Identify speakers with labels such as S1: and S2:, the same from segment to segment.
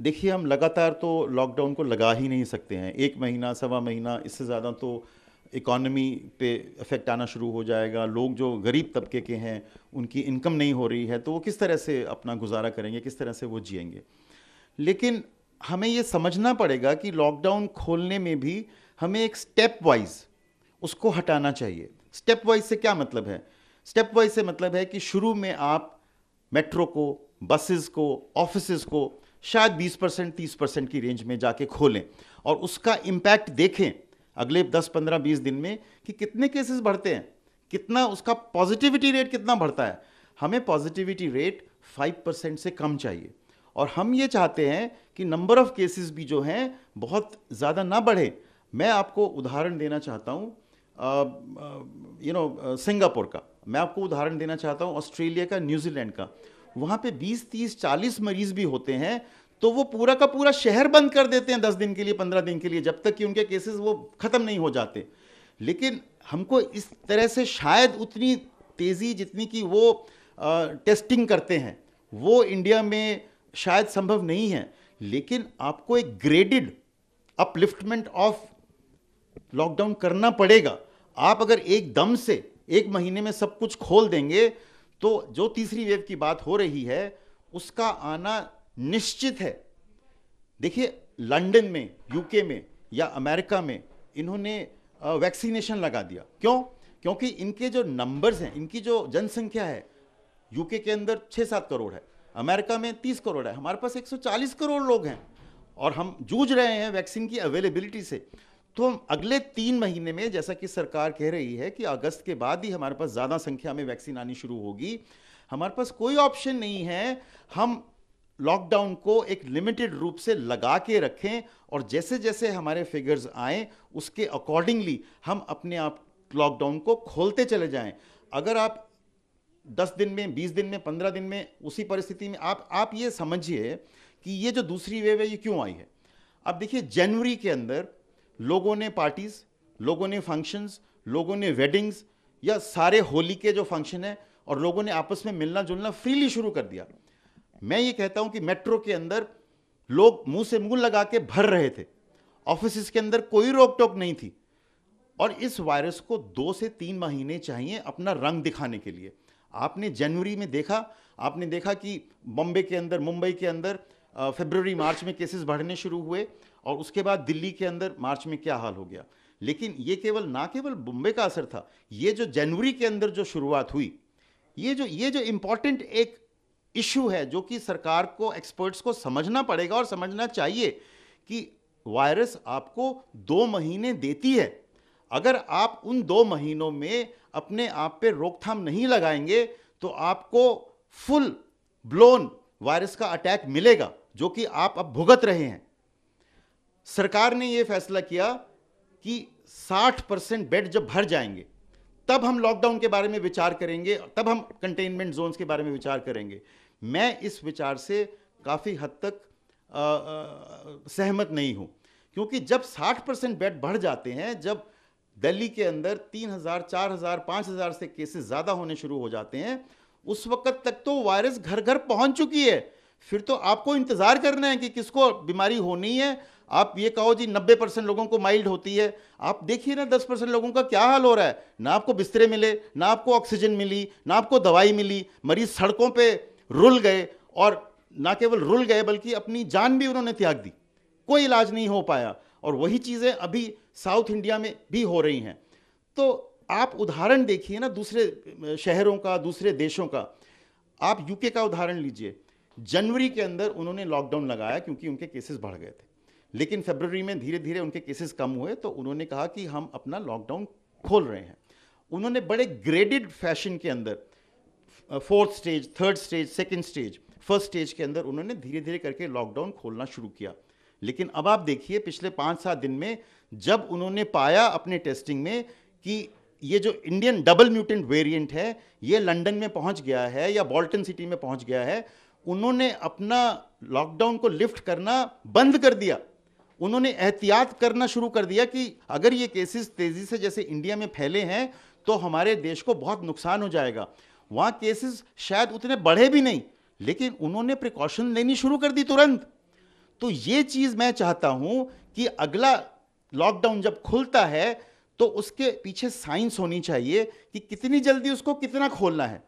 S1: देखिए, हम लगातार तो लॉकडाउन को लगा ही नहीं सकते हैं। 1 महीना, सवा महीना, इससे ज़्यादा तो इकॉनमी पे इफ़ेक्ट आना शुरू हो जाएगा। लोग जो गरीब तबके के हैं, उनकी इनकम नहीं हो रही है, तो वो किस तरह से अपना गुज़ारा करेंगे, किस तरह से वो जिएंगे। लेकिन हमें ये समझना पड़ेगा कि लॉकडाउन खोलने में भी हमें एक स्टेप वाइज उसको हटाना चाहिए। स्टेप वाइज से क्या मतलब है? स्टेप वाइज से मतलब है कि शुरू में आप मेट्रो को, बसेस को, ऑफिसेज को शायद 20% 30% की रेंज में जाके खोलें और उसका इम्पैक्ट देखें अगले 10 15 20 दिन में कि कितने केसेस बढ़ते हैं, कितना उसका पॉजिटिविटी रेट कितना बढ़ता है। हमें पॉजिटिविटी रेट 5% से कम चाहिए और हम ये चाहते हैं कि नंबर ऑफ केसेस भी जो हैं बहुत ज़्यादा ना बढ़े। मैं आपको उदाहरण देना चाहता हूँ सिंगापुर का, मैं आपको उदाहरण देना चाहता हूँ ऑस्ट्रेलिया का, न्यूजीलैंड का। वहाँ पे 20 30 40 मरीज भी होते हैं तो वो पूरा का पूरा शहर बंद कर देते हैं 10 दिन के लिए, 15 दिन के लिए, जब तक कि उनके केसेस वो ख़त्म नहीं हो जाते। लेकिन हमको इस तरह से शायद उतनी तेज़ी जितनी कि वो टेस्टिंग करते हैं वो इंडिया में शायद संभव नहीं है। लेकिन आपको एक ग्रेडेड अपलिफ्टमेंट ऑफ लॉकडाउन करना पड़ेगा। आप अगर एकदम से 1 महीने में सब कुछ खोल देंगे तो जो तीसरी वेव की बात हो रही है उसका आना निश्चित है। देखिए, लंदन में, यूके में या अमेरिका में इन्होंने वैक्सीनेशन लगा दिया। क्यों? क्योंकि इनके जो नंबर्स हैं, इनकी जो जनसंख्या है, यूके के अंदर 6-7 करोड़ है, अमेरिका में 30 करोड़ है, हमारे पास 140 करोड़ लोग हैं और हम जूझ रहे हैं वैक्सीन की अवेलेबिलिटी से। तो हम अगले 3 महीने में, जैसा कि सरकार कह रही है कि अगस्त के बाद ही हमारे पास ज़्यादा संख्या में वैक्सीन आनी शुरू होगी, हमारे पास कोई ऑप्शन नहीं है। हम लॉकडाउन को एक लिमिटेड रूप से लगा के रखें और जैसे जैसे हमारे फिगर्स आए उसके अकॉर्डिंगली हम अपने आप लॉकडाउन को खोलते चले जाएं। अगर आप 10 दिन में, 20 दिन में, 15 दिन में उसी परिस्थिति में आप ये समझिए कि ये जो दूसरी वेव है ये क्यों आई है। अब देखिए, जनवरी के अंदर लोगों ने पार्टीज, लोगों ने फंक्शंस, लोगों ने वेडिंग्स या सारे होली के जो फंक्शन है और लोगों ने आपस में मिलना जुलना फ्रीली शुरू कर दिया। मैं ये कहता हूं कि मेट्रो के अंदर लोग मुंह से मुंह लगा के भर रहे थे, ऑफिस के अंदर कोई रोक टोक नहीं थी। और इस वायरस को 2 से 3 महीने चाहिए अपना रंग दिखाने के लिए। आपने जनवरी में देखा, आपने देखा कि बॉम्बे के अंदर, मुंबई के अंदर फरवरी मार्च में केसेस बढ़ने शुरू हुए और उसके बाद दिल्ली के अंदर मार्च में क्या हाल हो गया। लेकिन ये ना केवल मुंबई का असर था, ये जो जनवरी के अंदर जो शुरुआत हुई, ये जो इंपॉर्टेंट एक इशू है जो कि सरकार को, एक्सपर्ट्स को समझना पड़ेगा और समझना चाहिए कि वायरस आपको 2 महीने देती है। अगर आप उन 2 महीनों में अपने आप पे रोकथाम नहीं लगाएंगे तो आपको फुल ब्लोन वायरस का अटैक मिलेगा जो कि आप अब भुगत रहे हैं। सरकार ने यह फैसला किया कि 60% बेड जब भर जाएंगे तब हम लॉकडाउन के बारे में विचार करेंगे, तब हम कंटेनमेंट जोन्स के बारे में विचार करेंगे। मैं इस विचार से काफ़ी हद तक सहमत नहीं हूं, क्योंकि जब 60% बेड बढ़ जाते हैं, जब दिल्ली के अंदर 3000, 4000, 5000 से केसेस ज़्यादा होने शुरू हो जाते हैं, उस वक्त तक तो वायरस घर घर पहुंच चुकी है। फिर तो आपको इंतज़ार करना है कि किसको बीमारी होनी है। आप ये कहो जी 90% लोगों को माइल्ड होती है, आप देखिए ना 10% लोगों का क्या हाल हो रहा है। ना आपको बिस्तरे मिले, ना आपको ऑक्सीजन मिली, ना आपको दवाई मिली, मरीज सड़कों पे रुल गए और ना केवल रुल गए बल्कि अपनी जान भी उन्होंने त्याग दी, कोई इलाज नहीं हो पाया। और वही चीज़ें अभी साउथ इंडिया में भी हो रही हैं। तो आप उदाहरण देखिए ना दूसरे शहरों का, दूसरे देशों का। आप यूके का उदाहरण लीजिए, जनवरी के अंदर उन्होंने लॉकडाउन लगाया क्योंकि उनके केसेस बढ़ गए थे, लेकिन फरवरी में धीरे धीरे उनके केसेस कम हुए तो उन्होंने कहा कि हम अपना लॉकडाउन खोल रहे हैं। उन्होंने बड़े ग्रेडेड फैशन के अंदर 4th stage, 3rd stage, 2nd stage, 1st stage के अंदर उन्होंने धीरे धीरे करके लॉकडाउन खोलना शुरू किया। लेकिन अब आप देखिए पिछले 5-7 दिन में जब उन्होंने पाया अपने टेस्टिंग में कि ये जो इंडियन डबल म्यूटेंट वेरिएंट है ये लंदन में पहुंच गया है या बोल्टन सिटी में पहुंच गया है, उन्होंने अपना लॉकडाउन को लिफ्ट करना बंद कर दिया। उन्होंने एहतियात करना शुरू कर दिया कि अगर ये केसेस तेजी से जैसे इंडिया में फैले हैं तो हमारे देश को बहुत नुकसान हो जाएगा। वहां केसेस शायद उतने बढ़े भी नहीं, लेकिन उन्होंने प्रिकॉशन लेनी शुरू कर दी तुरंत। तो ये चीज मैं चाहता हूं कि अगला लॉकडाउन जब खुलता है तो उसके पीछे साइंस होनी चाहिए कि कितनी जल्दी उसको कितना खोलना है।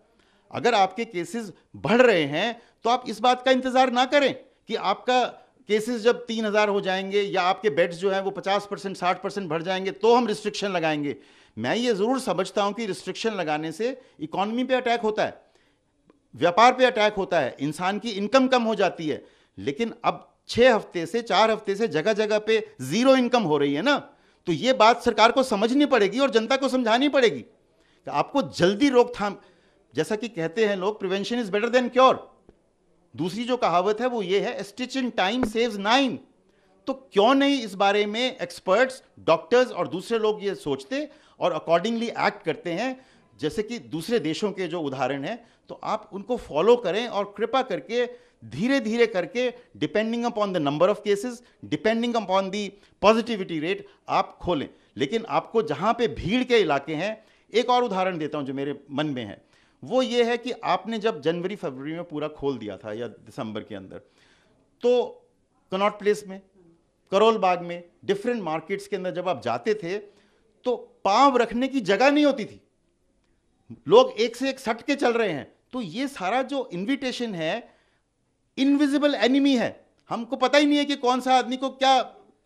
S1: अगर आपके केसेस बढ़ रहे हैं तो आप इस बात का इंतजार ना करें कि आपका केसेस जब 3000 हो जाएंगे या आपके बेड्स जो हैं वो 50% 60% बढ़ जाएंगे तो हम रिस्ट्रिक्शन लगाएंगे। मैं ये जरूर समझता हूं कि रिस्ट्रिक्शन लगाने से इकोनॉमी पे अटैक होता है, व्यापार पे अटैक होता है, इंसान की इनकम कम हो जाती है, लेकिन अब 6 हफ्ते से 4 हफ्ते से जगह जगह पे जीरो इनकम हो रही है ना, तो ये बात सरकार को समझनी पड़ेगी और जनता को समझानी पड़ेगी कि आपको जल्दी रोकथाम, जैसा कि कहते हैं लोग, prevention is better than cure. दूसरी जो कहावत है वो ये है, स्टिच इन टाइम सेव्स 9। तो क्यों नहीं इस बारे में एक्सपर्ट्स, डॉक्टर्स और दूसरे लोग ये सोचते और अकॉर्डिंगली एक्ट करते हैं, जैसे कि दूसरे देशों के जो उदाहरण हैं, तो आप उनको फॉलो करें और कृपा करके धीरे धीरे करके, depending upon the number of cases, depending upon the positivity rate, आप खोलें। लेकिन आपको जहां पे भीड़ के इलाके हैं, एक और उदाहरण देता हूं जो मेरे मन में है, वो ये है कि आपने जब जनवरी फरवरी में पूरा खोल दिया था या दिसंबर के अंदर, तो कनॉट प्लेस में, करोल बाग में, डिफरेंट मार्केट्स के अंदर जब आप जाते थे तो पांव रखने की जगह नहीं होती थी, लोग एक से एक सट के चल रहे हैं। तो ये सारा जो इन्विटेशन है, इनविजिबल एनिमी है, हमको पता ही नहीं है कि कौन सा आदमी को क्या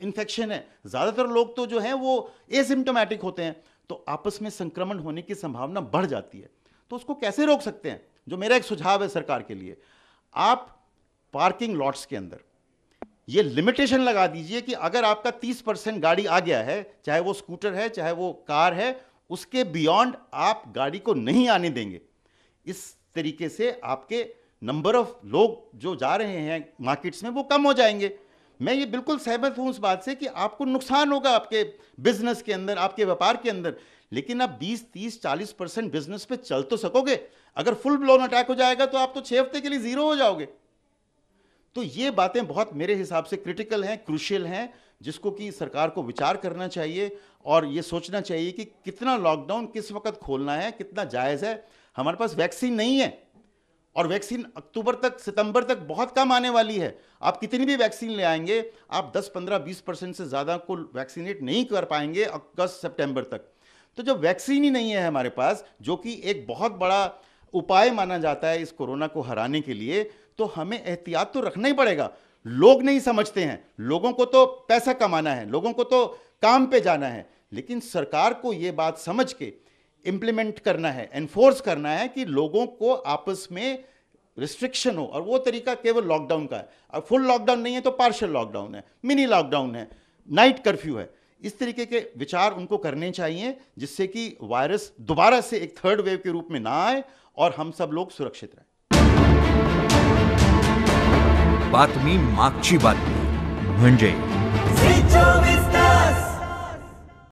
S1: इन्फेक्शन है। ज्यादातर लोग तो जो हैं वो एसिम्प्टोमेटिक होते हैं, तो आपस में संक्रमण होने की संभावना बढ़ जाती है। तो उसको कैसे रोक सकते हैं? जो मेरा एक सुझाव है सरकार के लिए, आप पार्किंग लॉट्स के अंदर ये लिमिटेशन लगा दीजिए कि अगर आपका 30% गाड़ी आ गया है, चाहे वो स्कूटर है चाहे वो कार है, उसके बियॉन्ड आप गाड़ी को नहीं आने देंगे। इस तरीके से आपके नंबर ऑफ लोग जो जा रहे हैं मार्केट्स में वो कम हो जाएंगे। मैं ये बिल्कुल सहमत हूं उस बात से कि आपको नुकसान होगा आपके बिजनेस के अंदर, आपके व्यापार के अंदर, लेकिन आप 20, 30, 40% बिजनेस पे चल तो सकोगे। अगर फुल ब्लोन अटैक हो जाएगा तो आप तो 6 हफ्ते के लिए जीरो हो जाओगे। तो ये बातें बहुत मेरे हिसाब से क्रिटिकल हैं, क्रूशियल हैं, जिसको कि सरकार को विचार करना चाहिए और ये सोचना चाहिए कि कितना लॉकडाउन किस वक्त खोलना है, कितना जायज़ है। हमारे पास वैक्सीन नहीं है और वैक्सीन अक्टूबर तक, सितंबर तक बहुत कम आने वाली है। आप कितनी भी वैक्सीन ले आएंगे, आप 10, 15, 20% से ज़्यादा को वैक्सीनेट नहीं कर पाएंगे अगस्त सितंबर तक। तो जब वैक्सीन ही नहीं है हमारे पास, जो कि एक बहुत बड़ा उपाय माना जाता है इस कोरोना को हराने के लिए, तो हमें एहतियात तो रखना ही पड़ेगा। लोग नहीं समझते हैं, लोगों को तो पैसा कमाना है, लोगों को तो काम पे जाना है, लेकिन सरकार को यह बात समझ के इंप्लीमेंट करना है, एनफोर्स करना है कि लोगों को आपस में रिस्ट्रिक्शन हो, और वो तरीका केवल लॉकडाउन का है। अब फुल लॉकडाउन नहीं है तो पार्शियल लॉकडाउन है, मिनी लॉकडाउन है, नाइट कर्फ्यू है। इस तरीके के विचार उनको करने चाहिए जिससे कि वायरस दोबारा से एक थर्ड वेव के रूप में ना आए और हम सब लोग सुरक्षित रहें।
S2: बातमी मागची बातमी म्हणजे